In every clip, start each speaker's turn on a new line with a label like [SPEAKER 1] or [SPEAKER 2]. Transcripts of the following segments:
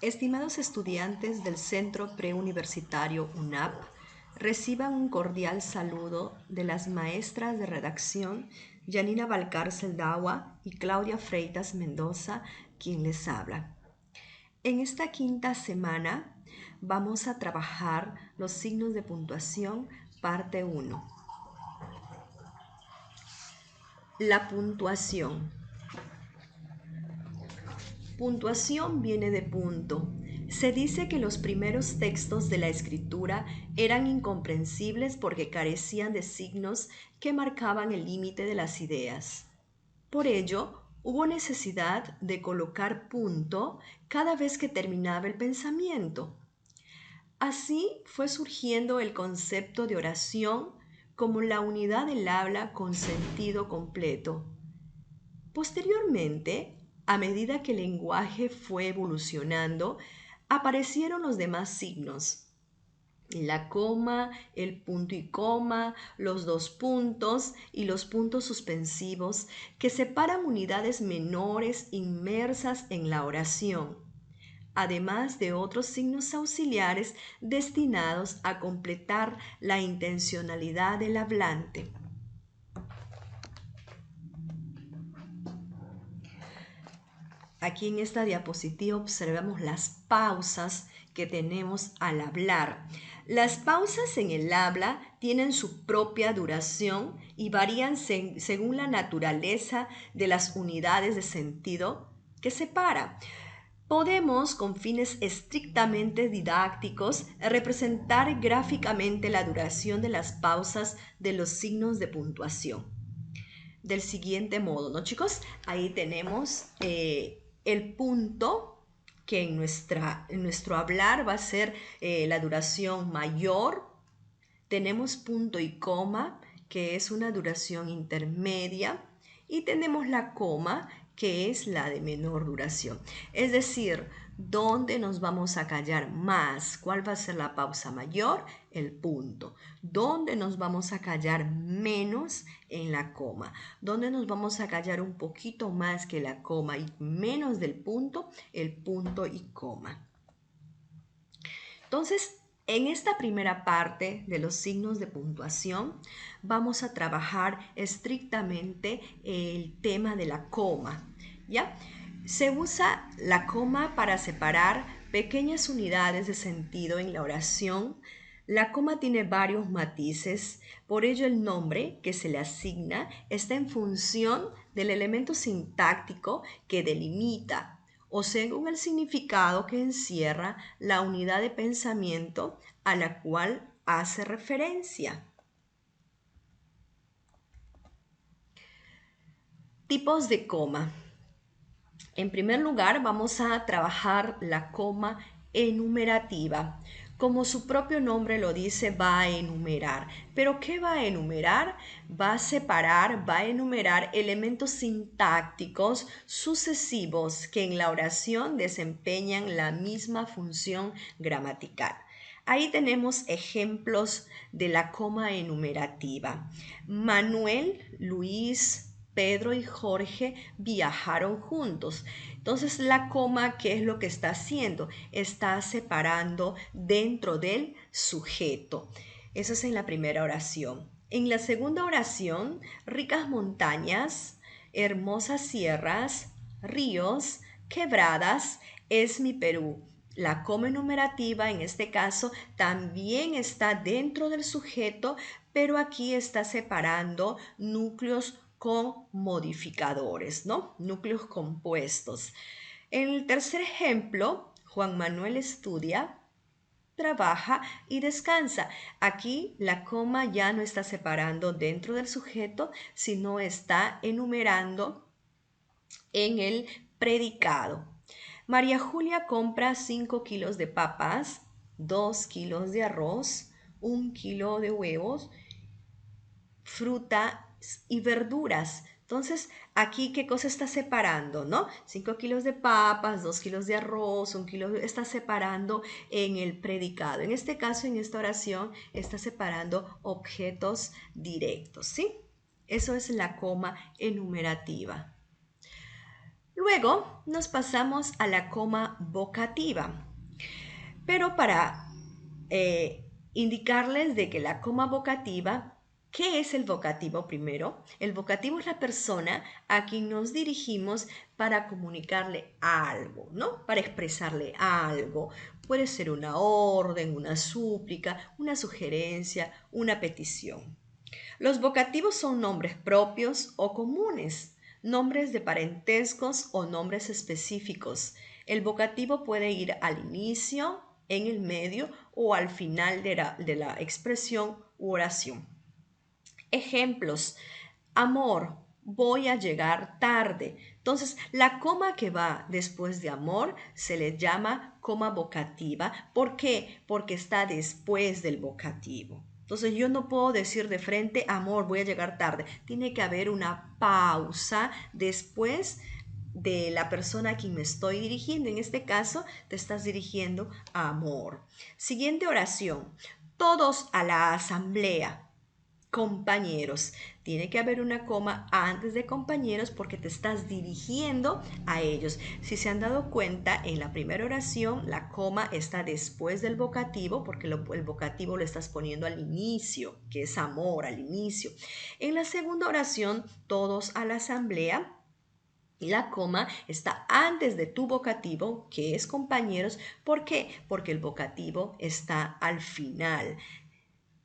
[SPEAKER 1] Estimados estudiantes del Centro Preuniversitario UNAP, reciban un cordial saludo de las maestras de redacción Yanina Valcárcel Dawa y Claudia Freitas Mendoza, quien les habla. En esta quinta semana vamos a trabajar los signos de puntuación, parte 1. La puntuación. Puntuación viene de punto. Se dice que los primeros textos de la escritura eran incomprensibles porque carecían de signos que marcaban el límite de las ideas. Por ello, hubo necesidad de colocar punto cada vez que terminaba el pensamiento. Así fue surgiendo el concepto de oración como la unidad del habla con sentido completo. Posteriormente, a medida que el lenguaje fue evolucionando, aparecieron los demás signos. La coma, el punto y coma, los dos puntos y los puntos suspensivos que separan unidades menores inmersas en la oración, además de otros signos auxiliares destinados a completar la intencionalidad del hablante. Aquí en esta diapositiva observamos las pausas que tenemos al hablar. Las pausas en el habla tienen su propia duración y varían según la naturaleza de las unidades de sentido que separa. Podemos, con fines estrictamente didácticos, representar gráficamente la duración de las pausas de los signos de puntuación. Del siguiente modo, ¿no, chicos? Ahí tenemos el punto que en nuestro hablar va a ser la duración mayor. Tenemos punto y coma, que es una duración intermedia. Y tenemos la coma, que es la de menor duración. Es decir, ¿dónde nos vamos a callar más? ¿Cuál va a ser la pausa mayor? El punto. ¿Dónde nos vamos a callar menos? En la coma. ¿Dónde nos vamos a callar un poquito más que la coma y menos del punto? El punto y coma. Entonces, en esta primera parte de los signos de puntuación, vamos a trabajar estrictamente el tema de la coma, ¿ya? Se usa la coma para separar pequeñas unidades de sentido en la oración. La coma tiene varios matices, por ello el nombre que se le asigna está en función del elemento sintáctico que delimita o según el significado que encierra la unidad de pensamiento a la cual hace referencia. Tipos de coma. En primer lugar, vamos a trabajar la coma enumerativa. Como su propio nombre lo dice, va a enumerar. ¿Pero qué va a enumerar? Va a separar, va a enumerar elementos sintácticos sucesivos que en la oración desempeñan la misma función gramatical. Ahí tenemos ejemplos de la coma enumerativa. Manuel, Luis, Pedro y Jorge viajaron juntos. Entonces la coma, ¿qué es lo que está haciendo? Está separando dentro del sujeto. Eso es en la primera oración. En la segunda oración, ricas montañas, hermosas sierras, ríos, quebradas, es mi Perú. La coma enumerativa en este caso también está dentro del sujeto, pero aquí está separando núcleos con modificadores, ¿no? Núcleos compuestos. En el tercer ejemplo, Juan Manuel estudia, trabaja y descansa. Aquí la coma ya no está separando dentro del sujeto, sino está enumerando en el predicado. María Julia compra 5 kilos de papas, 2 kilos de arroz, 1 kilo de huevos, frutas y verduras. Entonces, aquí, ¿qué cosa está separando, no? 5 kilos de papas, 2 kilos de arroz, 1 kilo, está separando en el predicado. En este caso, en esta oración, está separando objetos directos, ¿sí? Eso es la coma enumerativa. Luego nos pasamos a la coma vocativa. Pero para indicarles de que la coma vocativa, ¿qué es el vocativo primero? El vocativo es la persona a quien nos dirigimos para comunicarle algo, ¿no? Para expresarle algo. Puede ser una orden, una súplica, una sugerencia, una petición. Los vocativos son nombres propios o comunes, nombres de parentescos o nombres específicos. El vocativo puede ir al inicio, en el medio o al final de la expresión u oración. Ejemplos: amor, voy a llegar tarde. Entonces, la coma que va después de amor se le llama coma vocativa. ¿Por qué? Porque está después del vocativo. Entonces, yo no puedo decir de frente, amor, voy a llegar tarde. Tiene que haber una pausa después de la persona a quien me estoy dirigiendo. En este caso, te estás dirigiendo a amor. Siguiente oración. Todos a la asamblea. Compañeros. Tiene que haber una coma antes de compañeros porque te estás dirigiendo a ellos. Si se han dado cuenta, en la primera oración la coma está después del vocativo porque el vocativo lo estás poniendo al inicio, que es amor, al inicio. En la segunda oración, todos a la asamblea. Y la coma está antes de tu vocativo, que es compañeros. ¿Por qué? Porque el vocativo está al final.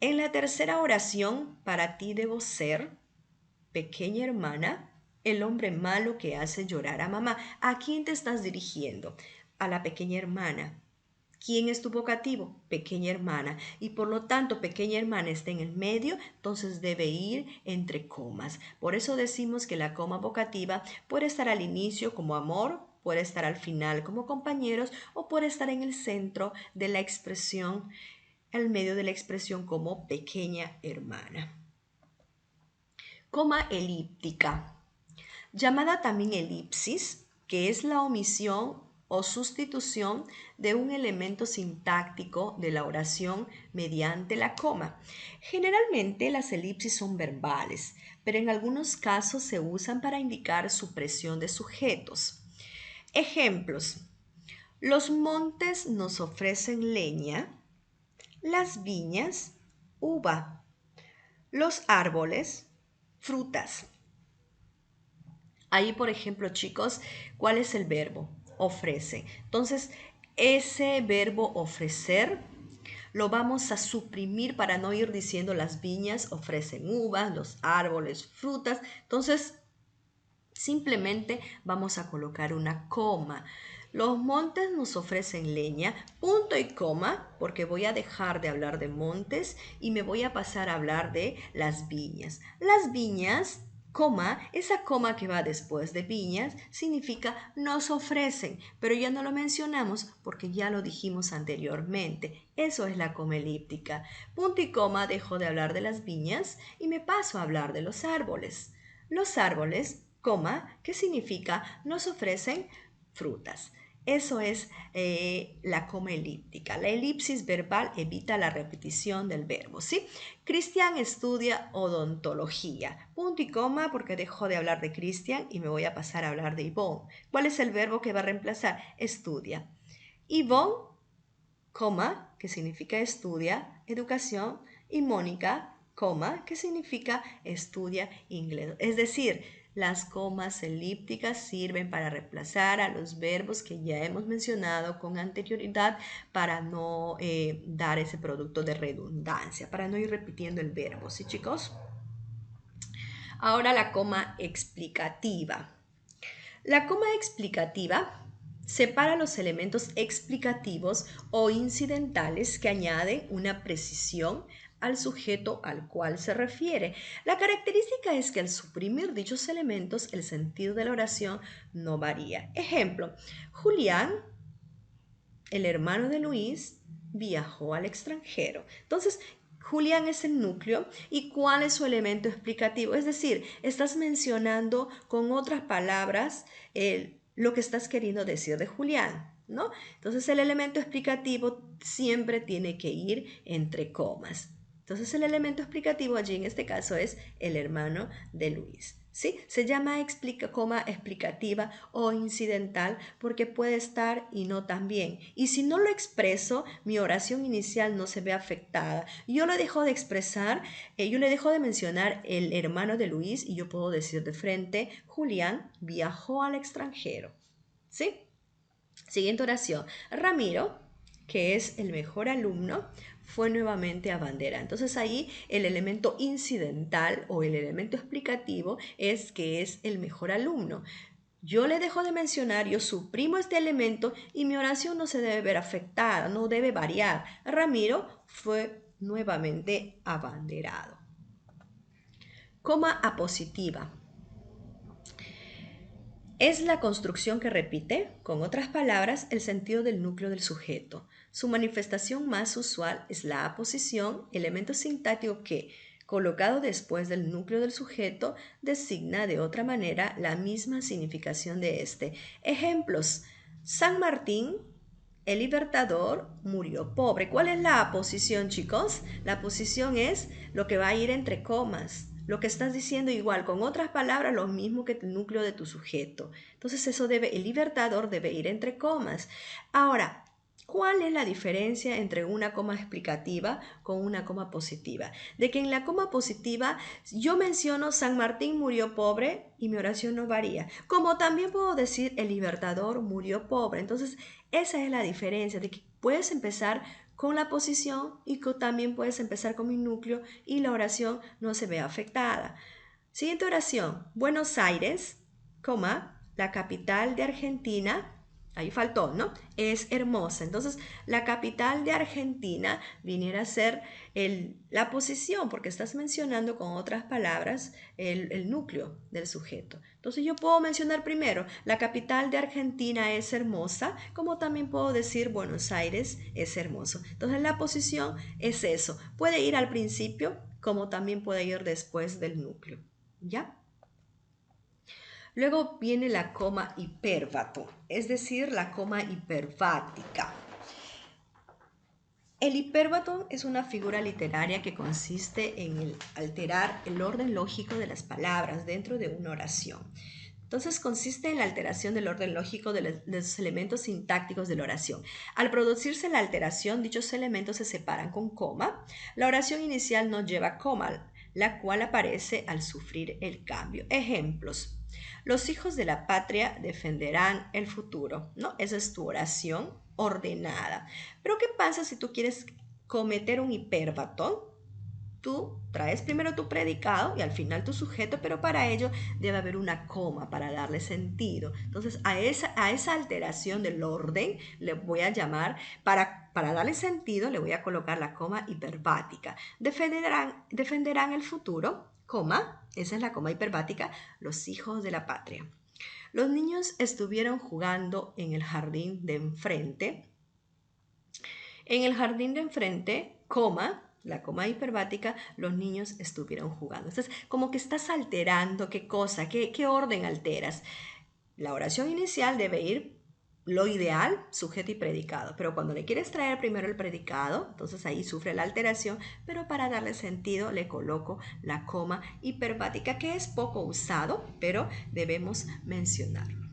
[SPEAKER 1] En la tercera oración, para ti debo ser, pequeña hermana, el hombre malo que hace llorar a mamá. ¿A quién te estás dirigiendo? A la pequeña hermana. ¿Quién es tu vocativo? Pequeña hermana. Y por lo tanto, pequeña hermana está en el medio, entonces debe ir entre comas. Por eso decimos que la coma vocativa puede estar al inicio como amor, puede estar al final como compañeros o puede estar en el centro de la expresión, al medio de la expresión como pequeña hermana. Coma elíptica, llamada también elipsis, que es la omisión o sustitución de un elemento sintáctico de la oración mediante la coma. Generalmente las elipsis son verbales, pero en algunos casos se usan para indicar supresión de sujetos. Ejemplos: los montes nos ofrecen leña, las viñas, uva, los árboles, frutas. Ahí, por ejemplo, chicos, ¿cuál es el verbo? Ofrece. Entonces, ese verbo ofrecer lo vamos a suprimir para no ir diciendo las viñas ofrecen uvas, los árboles, frutas. Entonces, simplemente vamos a colocar una coma. Los montes nos ofrecen leña, punto y coma, porque voy a dejar de hablar de montes y me voy a pasar a hablar de las viñas. Las viñas, coma, esa coma que va después de viñas significa nos ofrecen, pero ya no lo mencionamos porque ya lo dijimos anteriormente. Eso es la coma elíptica. Punto y coma, dejo de hablar de las viñas y me paso a hablar de los árboles. Los árboles, coma, ¿qué significa? Nos ofrecen frutas. Eso es la coma elíptica. La elipsis verbal evita la repetición del verbo, ¿sí? Cristian estudia odontología. Punto y coma porque dejo de hablar de Cristian y me voy a pasar a hablar de Ivonne. ¿Cuál es el verbo que va a reemplazar? Estudia. Ivonne, coma, que significa estudia, educación, y Mónica, coma, que significa estudia inglés. Es decir, las comas elípticas sirven para reemplazar a los verbos que ya hemos mencionado con anterioridad para no dar ese producto de redundancia, para no ir repitiendo el verbo, ¿sí, chicos? Ahora la coma explicativa. La coma explicativa separa los elementos explicativos o incidentales que añaden una precisión al sujeto al cual se refiere. La característica es que al suprimir dichos elementos, el sentido de la oración no varía. Ejemplo: Julián, el hermano de Luis, viajó al extranjero. Entonces, Julián es el núcleo. ¿Y cuál es su elemento explicativo? Es decir, estás mencionando con otras palabras lo que estás queriendo decir de Julián, ¿no? Entonces, el elemento explicativo siempre tiene que ir entre comas. Entonces, el elemento explicativo allí en este caso es el hermano de Luis. ¿Sí? Se llama coma explicativa o incidental porque puede estar y no también. Y si no lo expreso, mi oración inicial no se ve afectada. Yo le dejo de expresar, yo le dejo de mencionar el hermano de Luis y yo puedo decir de frente, Julián viajó al extranjero. ¿Sí? Siguiente oración. Ramiro, que es el mejor alumno, fue nuevamente a bandera. Entonces ahí el elemento incidental o el elemento explicativo es que es el mejor alumno. Yo le dejo de mencionar, yo suprimo este elemento y mi oración no se debe ver afectada, no debe variar. Ramiro fue nuevamente abanderado. Coma apositiva. Es la construcción que repite, con otras palabras, el sentido del núcleo del sujeto. Su manifestación más usual es la aposición, elemento sintáctico que, colocado después del núcleo del sujeto, designa de otra manera la misma significación de este. Ejemplos: San Martín, el libertador, murió pobre. ¿Cuál es la aposición, chicos? La aposición es lo que va a ir entre comas. Lo que estás diciendo igual, con otras palabras, lo mismo que el núcleo de tu sujeto. Entonces eso debe, el libertador debe ir entre comas. Ahora, ¿cuál es la diferencia entre una coma explicativa con una coma positiva? De que en la coma positiva yo menciono San Martín murió pobre y mi oración no varía. Como también puedo decir el libertador murió pobre. Entonces esa es la diferencia, de que puedes empezar con la posición y también puedes empezar con mi núcleo y la oración no se ve afectada. Siguiente oración. Buenos Aires, la capital de Argentina, ahí faltó, ¿no? Es hermosa. Entonces, la capital de Argentina viniera a ser la posición, porque estás mencionando con otras palabras el núcleo del sujeto. Entonces, yo puedo mencionar primero, la capital de Argentina es hermosa, como también puedo decir Buenos Aires es hermoso. Entonces, la posición es eso. Puede ir al principio, como también puede ir después del núcleo. ¿Ya? Luego viene la coma hipérbato, es decir, la coma hiperbática. El hipérbato es una figura literaria que consiste en alterar el orden lógico de las palabras dentro de una oración. Entonces consiste en la alteración del orden lógico de los elementos sintácticos de la oración. Al producirse la alteración, dichos elementos se separan con coma. La oración inicial no lleva coma, la cual aparece al sufrir el cambio. Ejemplos: los hijos de la patria defenderán el futuro, ¿no? Esa es tu oración ordenada. Pero ¿qué pasa si tú quieres cometer un hipérbato? Tú traes primero tu predicado y al final tu sujeto, pero para ello debe haber una coma para darle sentido. Entonces a esa alteración del orden le voy a llamar, para darle sentido, le voy a colocar la coma hiperbática. Defenderán el futuro, coma, esa es la coma hiperbática, los hijos de la patria. Los niños estuvieron jugando en el jardín de enfrente. En el jardín de enfrente, coma, la coma hiperbática, los niños estuvieron jugando. Entonces, como que estás alterando qué cosa, qué orden alteras. La oración inicial debe ir, lo ideal, sujeto y predicado. Pero cuando le quieres traer primero el predicado, entonces ahí sufre la alteración, pero para darle sentido le coloco la coma hiperbática, que es poco usado, pero debemos mencionarlo.